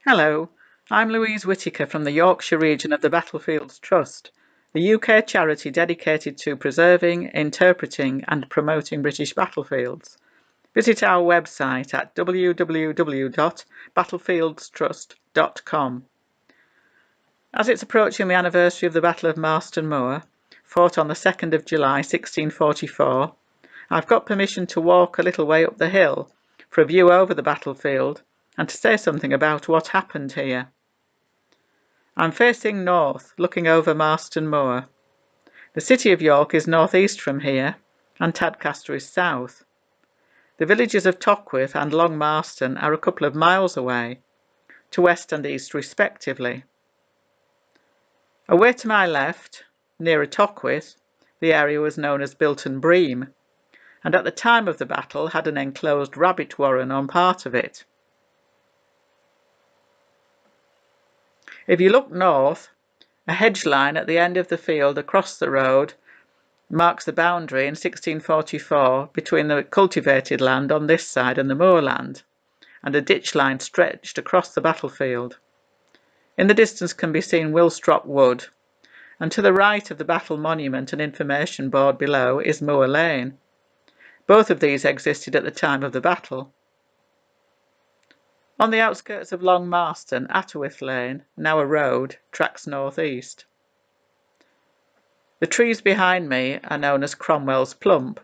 Hello, I'm Louise Whittaker from the Yorkshire region of the Battlefields Trust, the UK charity dedicated to preserving, interpreting and promoting British battlefields. Visit our website at www.battlefieldstrust.com. As it's approaching the anniversary of the Battle of Marston Moor, fought on the 2nd of July 1644, I've got permission to walk a little way up the hill for a view over the battlefield and to say something about what happened here. I'm facing north, looking over Marston Moor. The city of York is northeast from here, and Tadcaster is south. The villages of Tockwith and Long Marston are a couple of miles away, to west and east respectively. Away to my left, nearer Tockwith, the area was known as Bilton Bream, and at the time of the battle had an enclosed rabbit warren on part of it. If you look north, a hedge line at the end of the field across the road marks the boundary in 1644 between the cultivated land on this side and the moorland, and a ditch line stretched across the battlefield. In the distance can be seen Wilstrop Wood, and to the right of the battle monument and information board below is Moor Lane. Both of these existed at the time of the battle. On the outskirts of Long Marston, Atterwith Lane, now a road, tracks northeast. The trees behind me are known as Cromwells Plum.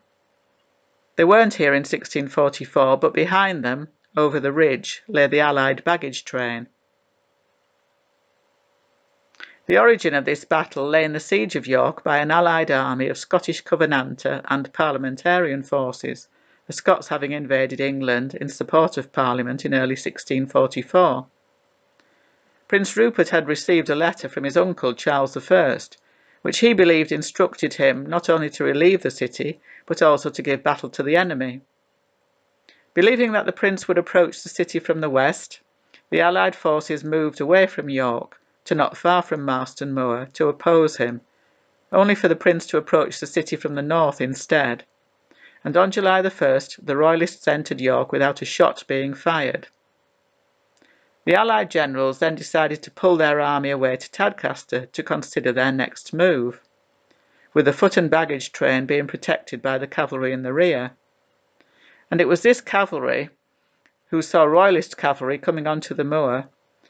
They weren't here in 1644, but behind them, over the ridge, lay the Allied baggage train. The origin of this battle lay in the siege of York by an Allied army of Scottish Covenanter and Parliamentarian forces, the Scots having invaded England in support of Parliament in early 1644. Prince Rupert had received a letter from his uncle Charles I, which he believed instructed him not only to relieve the city, but also to give battle to the enemy. Believing that the prince would approach the city from the west, the Allied forces moved away from York to not far from Marston Moor to oppose him, only for the prince to approach the city from the north instead. And on July the 1st, the Royalists entered York without a shot being fired. The Allied generals then decided to pull their army away to Tadcaster to consider their next move, with the foot and baggage train being protected by the cavalry in the rear. And it was this cavalry who saw Royalist cavalry coming onto the moor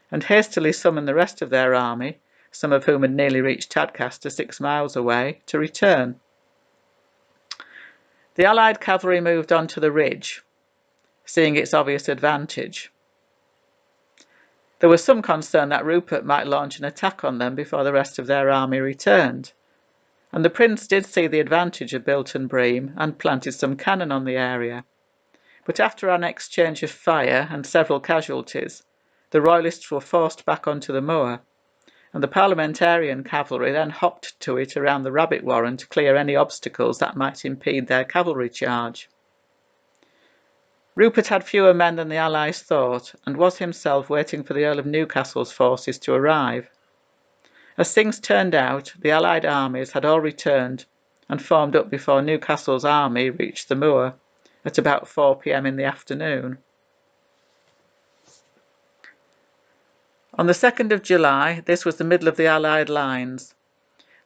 and hastily summoned the rest of their army, some of whom had nearly reached Tadcaster 6 miles away, to return. The Allied cavalry moved on to the ridge, seeing its obvious advantage. There was some concern that Rupert might launch an attack on them before the rest of their army returned, and the prince did see the advantage of Bilton Bream and planted some cannon on the area. But after an exchange of fire and several casualties, the Royalists were forced back onto the moor, and the Parliamentarian cavalry then hopped to it around the rabbit warren to clear any obstacles that might impede their cavalry charge. Rupert had fewer men than the Allies thought, and was himself waiting for the Earl of Newcastle's forces to arrive. As things turned out, the Allied armies had all returned and formed up before Newcastle's army reached the moor at about 4 p.m. in the afternoon. On the 2nd of July, this was the middle of the Allied lines,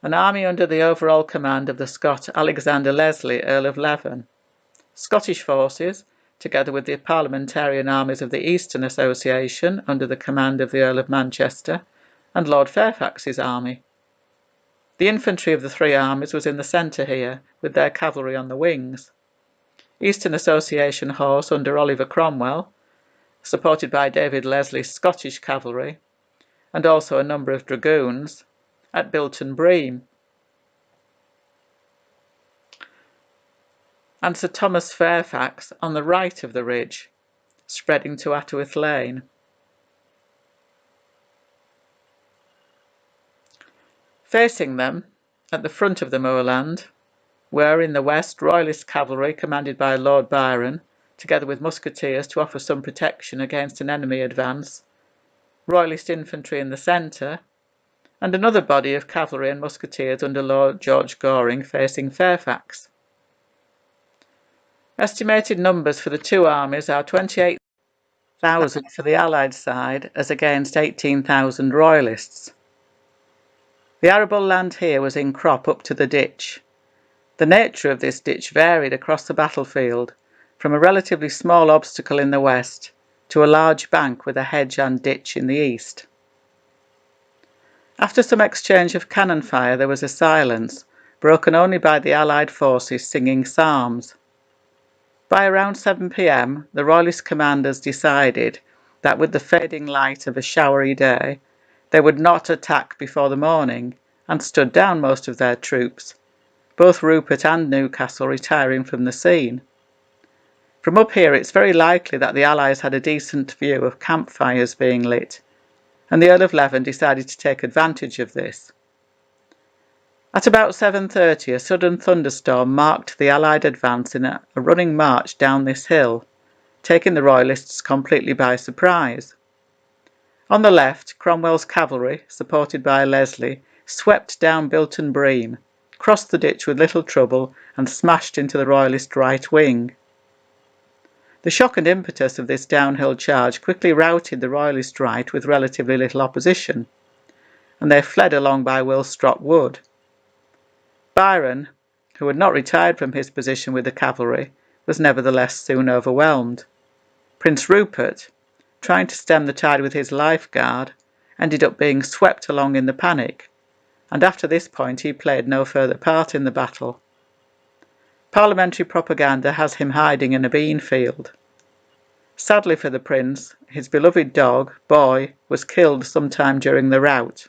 an army under the overall command of the Scot Alexander Leslie, Earl of Leven. Scottish forces, together with the Parliamentarian armies of the Eastern Association under the command of the Earl of Manchester, and Lord Fairfax's army. The infantry of the three armies was in the centre here, with their cavalry on the wings. Eastern Association horse under Oliver Cromwell, supported by David Leslie's Scottish cavalry, and also a number of dragoons, at Bilton Bream. And Sir Thomas Fairfax on the right of the ridge, spreading to Atterwith Lane. Facing them, at the front of the moorland, were in the west Royalist cavalry commanded by Lord Byron, together with musketeers to offer some protection against an enemy advance, Royalist infantry in the centre, and another body of cavalry and musketeers under Lord George Goring facing Fairfax. Estimated numbers for the two armies are 28 1,000 for the Allied side as against 18,000 Royalists. The arable land here was in crop up to the ditch. The nature of this ditch varied across the battlefield, from a relatively small obstacle in the west to a large bank with a hedge and ditch in the east. After some exchange of cannon fire there was a silence, broken only by the Allied forces singing psalms. By around 7 p.m. the Royalist commanders decided that with the fading light of a showery day they would not attack before the morning, and stood down most of their troops, both Rupert and Newcastle retiring from the scene. From up here it's very likely that the Allies had a decent view of campfires being lit, and the Earl of Leven decided to take advantage of this. At about 7:30 a sudden thunderstorm marked the Allied advance in a running march down this hill, taking the Royalists completely by surprise. On the left, Cromwell's cavalry, supported by Leslie, swept down Bilton Bream, crossed the ditch with little trouble, and smashed into the Royalist right wing. The shock and impetus of this downhill charge quickly routed the Royalist right with relatively little opposition, and they fled along by Willstrop Wood. Byron, who had not retired from his position with the cavalry, was nevertheless soon overwhelmed. Prince Rupert, trying to stem the tide with his lifeguard, ended up being swept along in the panic, and after this point he played no further part in the battle. Parliamentary propaganda has him hiding in a bean field. Sadly for the prince, his beloved dog, Boy, was killed sometime during the rout.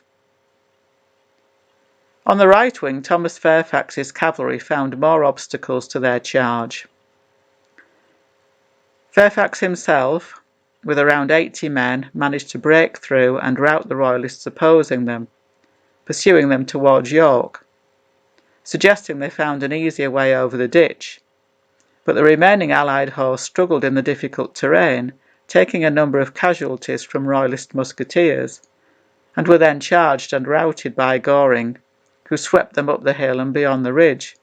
On the right wing, Thomas Fairfax's cavalry found more obstacles to their charge. Fairfax himself, with around 80 men, managed to break through and rout the Royalists opposing them, pursuing them towards York, suggesting they found an easier way over the ditch. But the remaining Allied horse struggled in the difficult terrain, taking a number of casualties from Royalist musketeers, and were then charged and routed by Goring, who swept them up the hill and beyond the ridge,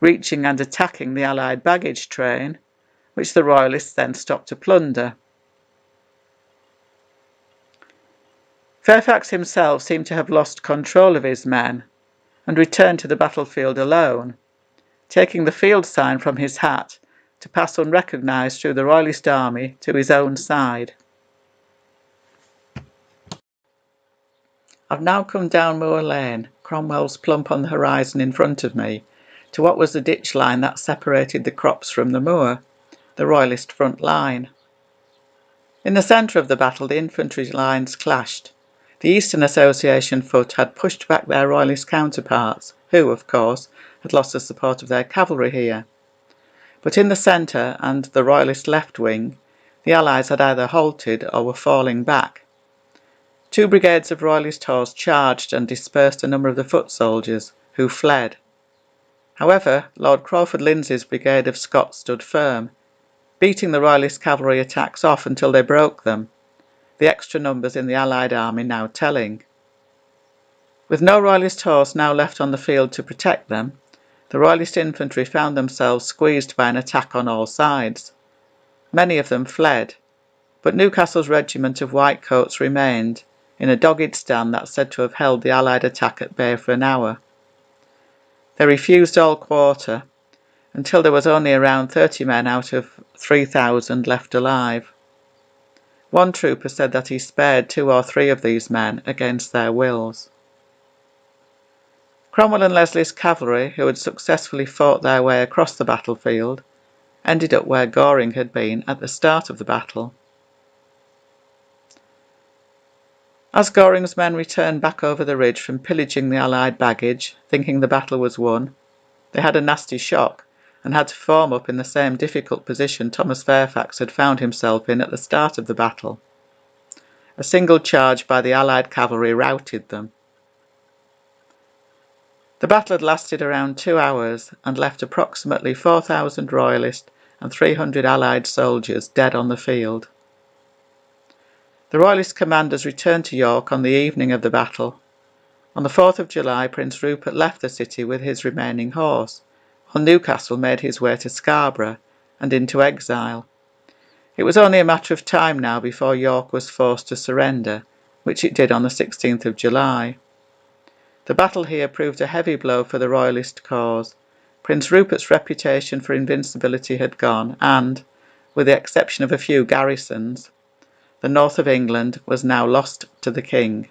reaching and attacking the Allied baggage train, which the Royalists then stopped to plunder. Fairfax himself seemed to have lost control of his men, and returned to the battlefield alone, taking the field sign from his hat to pass unrecognised through the Royalist army to his own side. I've now come down Moor Lane, Cromwells Plum on the horizon in front of me, to what was the ditch line that separated the crops from the moor, the Royalist front line. In the centre of the battle the infantry lines clashed. The Eastern Association foot had pushed back their Royalist counterparts, who, of course, had lost the support of their cavalry here. But in the centre and the Royalist left wing, the Allies had either halted or were falling back. 2 brigades of Royalist horse charged and dispersed a number of the foot soldiers, who fled. However, Lord Crawford Lindsay's brigade of Scots stood firm, beating the Royalist cavalry attacks off until they broke them, the extra numbers in the Allied army now telling. With no Royalist horse now left on the field to protect them, the Royalist infantry found themselves squeezed by an attack on all sides. Many of them fled, but Newcastle's regiment of Whitecoats remained, in a dogged stand that's said to have held the Allied attack at bay for an hour. They refused all quarter, until there was only around 30 men out of 3,000 left alive. One trooper said that he spared 2 or 3 of these men against their wills. Cromwell and Leslie's cavalry, who had successfully fought their way across the battlefield, ended up where Goring had been at the start of the battle. As Goring's men returned back over the ridge from pillaging the Allied baggage, thinking the battle was won, they had a nasty shock and had to form up in the same difficult position Thomas Fairfax had found himself in at the start of the battle. A single charge by the Allied cavalry routed them. The battle had lasted around 2 hours and left approximately 4,000 Royalist and 300 Allied soldiers dead on the field. The Royalist commanders returned to York on the evening of the battle. On the 4th of July, Prince Rupert left the city with his remaining horse, while Newcastle made his way to Scarborough and into exile. It was only a matter of time now before York was forced to surrender, which it did on the 16th of July. The battle here proved a heavy blow for the Royalist cause. Prince Rupert's reputation for invincibility had gone, and, with the exception of a few garrisons, the north of England was now lost to the king.